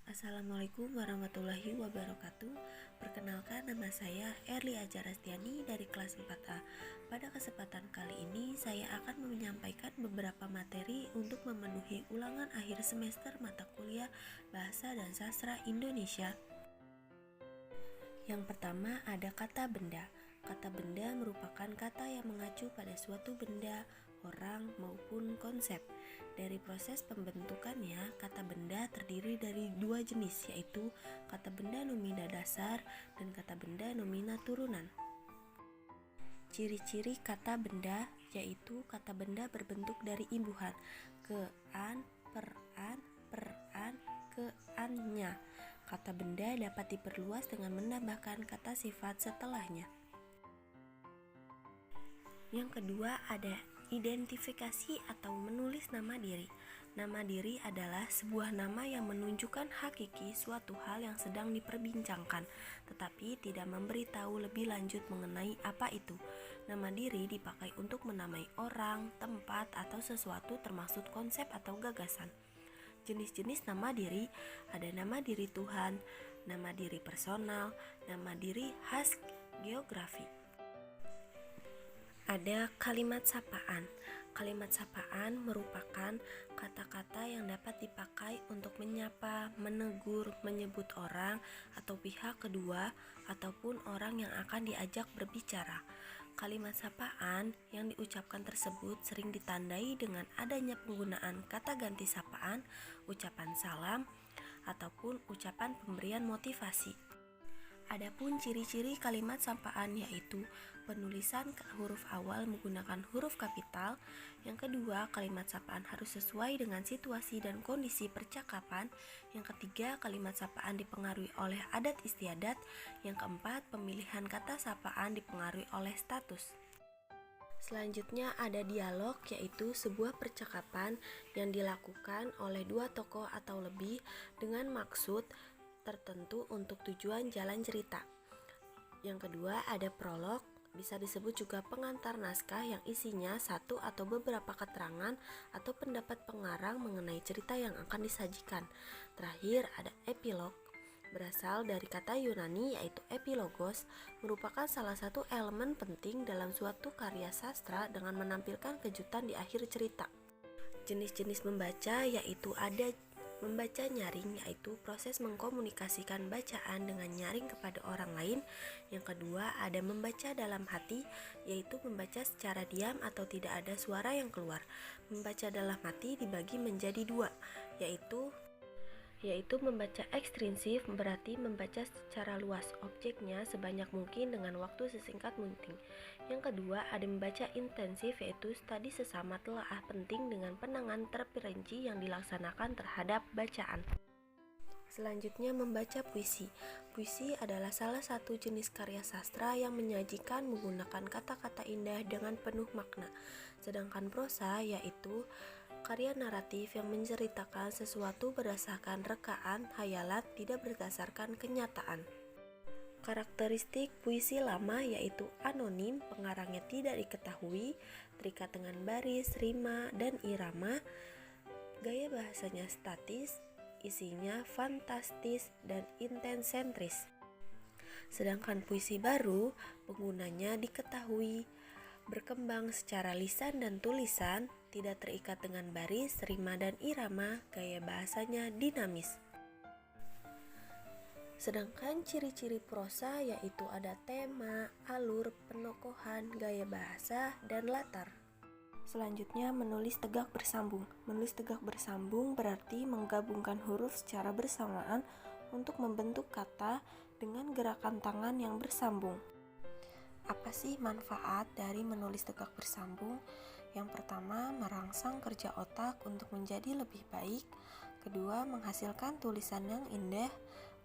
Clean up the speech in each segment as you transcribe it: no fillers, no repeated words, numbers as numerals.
Assalamualaikum warahmatullahi wabarakatuh. Perkenalkan, nama saya Erli Aja Rastiani dari kelas 4A. Pada kesempatan kali ini saya akan menyampaikan beberapa materi untuk memenuhi ulangan akhir semester mata kuliah Bahasa dan Sastra Indonesia. Yang pertama ada kata benda. Kata benda merupakan kata yang mengacu pada suatu benda, orang, maupun konsep. Dari proses pembentukannya, kata benda terdiri dari dua jenis, yaitu kata benda nomina dasar dan kata benda nomina turunan. Ciri-ciri kata benda yaitu kata benda berbentuk dari imbuhan ke-an, per-an, ke-an-nya. Kata benda dapat diperluas dengan menambahkan kata sifat setelahnya. Yang kedua ada identifikasi atau menulis nama diri. Nama diri adalah sebuah nama yang menunjukkan hakiki suatu hal yang sedang diperbincangkan, tetapi tidak memberitahu lebih lanjut mengenai apa itu. Nama diri dipakai untuk menamai orang, tempat, atau sesuatu termasuk konsep atau gagasan. Jenis-jenis nama diri ada nama diri Tuhan, nama diri personal, nama diri khas geografi. Ada kalimat sapaan. Kalimat sapaan merupakan kata-kata yang dapat dipakai untuk menyapa, menegur, menyebut orang atau pihak kedua ataupun orang yang akan diajak berbicara. Kalimat sapaan yang diucapkan tersebut sering ditandai dengan adanya penggunaan kata ganti sapaan, ucapan salam, ataupun ucapan pemberian motivasi. Adapun ciri-ciri kalimat sapaan yaitu penulisan huruf awal menggunakan huruf kapital. Yang kedua, kalimat sapaan harus sesuai dengan situasi dan kondisi percakapan. Yang ketiga, kalimat sapaan dipengaruhi oleh adat istiadat. Yang keempat, pemilihan kata sapaan dipengaruhi oleh status. Selanjutnya ada dialog, yaitu sebuah percakapan yang dilakukan oleh dua tokoh atau lebih dengan maksud tertentu untuk tujuan jalan cerita. Yang kedua ada prolog, bisa disebut juga pengantar naskah yang isinya satu atau beberapa keterangan atau pendapat pengarang mengenai cerita yang akan disajikan. Terakhir ada epilog, berasal dari kata Yunani yaitu epilogos, merupakan salah satu elemen penting dalam suatu karya sastra dengan menampilkan kejutan di akhir cerita. Jenis-jenis membaca yaitu ada membaca nyaring, yaitu proses mengkomunikasikan bacaan dengan nyaring kepada orang lain. Yang kedua ada membaca dalam hati, yaitu membaca secara diam atau tidak ada suara yang keluar. Membaca dalam hati dibagi menjadi dua, yaitu membaca ekstrinsif, berarti membaca secara luas objeknya sebanyak mungkin dengan waktu sesingkat mungkin. Yang kedua ada membaca intensif, yaitu studi sesama telaah penting dengan penangan terperinci yang dilaksanakan terhadap bacaan. Selanjutnya membaca puisi. Puisi adalah salah satu jenis karya sastra yang menyajikan menggunakan kata-kata indah dengan penuh makna. Sedangkan prosa yaitu karya naratif yang menceritakan sesuatu berdasarkan rekaan, hayalan, tidak berdasarkan kenyataan. Karakteristik puisi lama yaitu anonim, pengarangnya tidak diketahui, terikat dengan baris, rima, dan irama. Gaya bahasanya statis, isinya fantastis dan intensentris. Sedangkan puisi baru, penggunanya diketahui, berkembang secara lisan dan tulisan, tidak terikat dengan baris, rima, dan irama, gaya bahasanya dinamis. Sedangkan ciri-ciri prosa yaitu ada tema, alur, penokohan, gaya bahasa, dan latar. Selanjutnya menulis tegak bersambung. Menulis tegak bersambung berarti menggabungkan huruf secara bersamaan untuk membentuk kata dengan gerakan tangan yang bersambung. Apa sih manfaat dari menulis tegak bersambung? Yang pertama, merangsang kerja otak untuk menjadi lebih baik. Kedua, menghasilkan tulisan yang indah.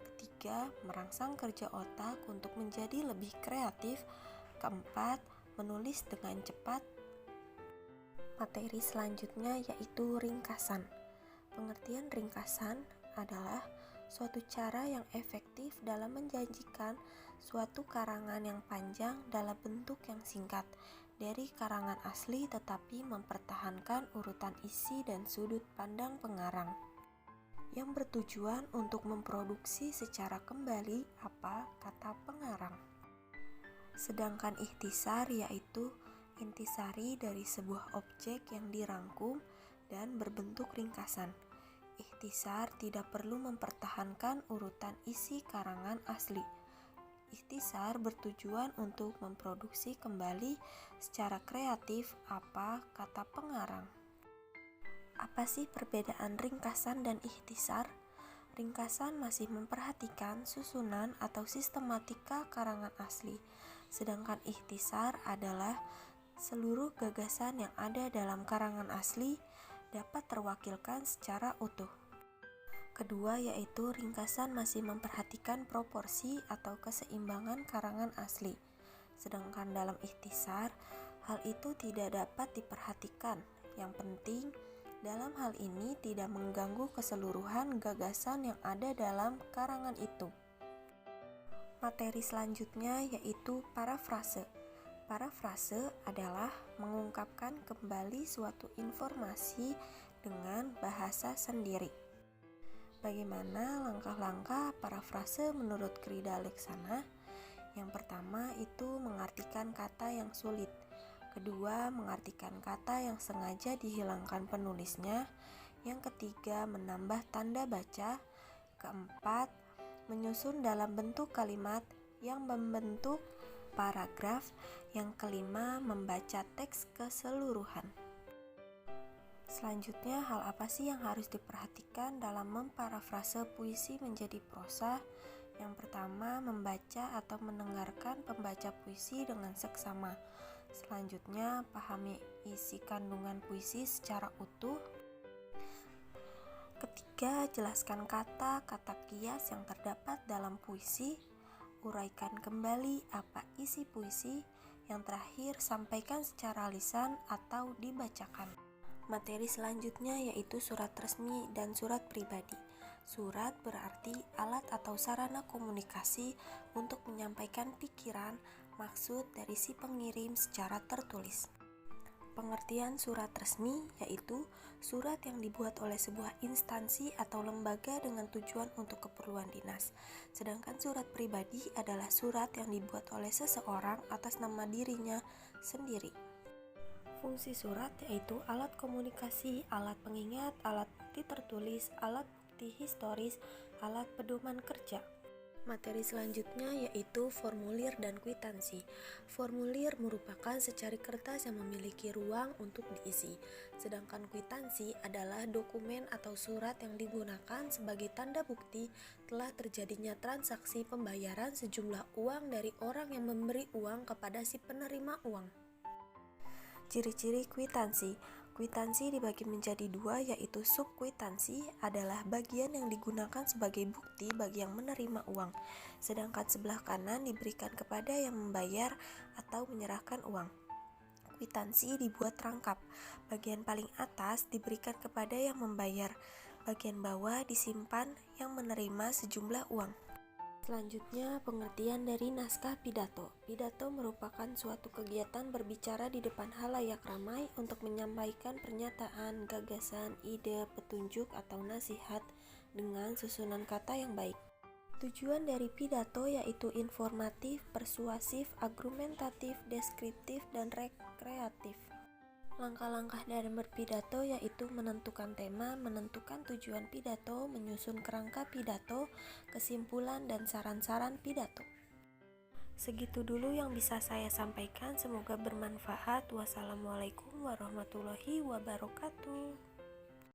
Ketiga, merangsang kerja otak untuk menjadi lebih kreatif. Keempat, menulis dengan cepat. Materi selanjutnya yaitu ringkasan. Pengertian ringkasan adalah suatu cara yang efektif dalam menjanjikan suatu karangan yang panjang dalam bentuk yang singkat dari karangan asli tetapi mempertahankan urutan isi dan sudut pandang pengarang. yang bertujuan untuk memproduksi secara kembali apa kata pengarang. Sedangkan ikhtisar yaitu intisari dari sebuah objek yang dirangkum dan berbentuk ringkasan. Ikhtisar tidak perlu mempertahankan urutan isi karangan asli. Ikhtisar bertujuan untuk memproduksi kembali secara kreatif apa kata pengarang. Apa sih perbedaan ringkasan dan ikhtisar? Ringkasan masih memperhatikan susunan atau sistematika karangan asli, sedangkan ikhtisar adalah seluruh gagasan yang ada dalam karangan asli dapat terwakilkan secara utuh. Kedua yaitu ringkasan masih memperhatikan proporsi atau keseimbangan karangan asli, sedangkan dalam ikhtisar hal itu tidak dapat diperhatikan. Yang penting dalam hal ini tidak mengganggu keseluruhan gagasan yang ada dalam karangan itu. Materi selanjutnya yaitu parafrase. Parafrase adalah mengungkapkan kembali suatu informasi dengan bahasa sendiri. Bagaimana langkah-langkah parafrase menurut Krida Leksana? Yang pertama itu mengartikan kata yang sulit. Kedua, mengartikan kata yang sengaja dihilangkan penulisnya. Yang ketiga, menambah tanda baca. Keempat, menyusun dalam bentuk kalimat yang membentuk paragraf. Yang kelima, membaca teks keseluruhan. Selanjutnya, hal apa sih yang harus diperhatikan dalam memparafrase puisi menjadi prosa? Yang pertama, membaca atau mendengarkan pembaca puisi dengan seksama. Selanjutnya, pahami isi kandungan puisi secara utuh. Ketiga, jelaskan kata-kata kias yang terdapat dalam puisi. Uraikan kembali apa isi puisi. Yang terakhir, sampaikan secara lisan atau dibacakan. Materi selanjutnya yaitu surat resmi dan surat pribadi. Surat berarti alat atau sarana komunikasi untuk menyampaikan pikiran, maksud dari si pengirim secara tertulis. Pengertian surat resmi yaitu surat yang dibuat oleh sebuah instansi atau lembaga dengan tujuan untuk keperluan dinas. Sedangkan surat pribadi adalah surat yang dibuat oleh seseorang atas nama dirinya sendiri. Fungsi surat yaitu alat komunikasi, alat pengingat, alat bukti tertulis, alat bukti historis, alat pedoman kerja. Materi selanjutnya yaitu formulir dan kwitansi. Formulir merupakan secari kertas yang memiliki ruang untuk diisi, sedangkan kwitansi adalah dokumen atau surat yang digunakan sebagai tanda bukti telah terjadinya transaksi pembayaran sejumlah uang dari orang yang memberi uang kepada si penerima uang. Ciri-ciri kwitansi. Kwitansi dibagi menjadi dua yaitu subkwitansi adalah bagian yang digunakan sebagai bukti bagi yang menerima uang, sedangkan sebelah kanan diberikan kepada yang membayar atau menyerahkan uang. Kwitansi dibuat rangkap. Bagian paling atas diberikan kepada yang membayar, bagian bawah disimpan yang menerima sejumlah uang. Selanjutnya, pengertian dari naskah pidato. Pidato merupakan suatu kegiatan berbicara di depan halayak ramai untuk menyampaikan pernyataan, gagasan, ide, petunjuk, atau nasihat dengan susunan kata yang baik. Tujuan dari pidato yaitu informatif, persuasif, argumentatif, deskriptif, dan rekreatif. Langkah-langkah dalam berpidato yaitu menentukan tema, menentukan tujuan pidato, menyusun kerangka pidato, kesimpulan, dan saran-saran pidato. Segitu dulu yang bisa saya sampaikan, semoga bermanfaat. Wassalamualaikum warahmatullahi wabarakatuh.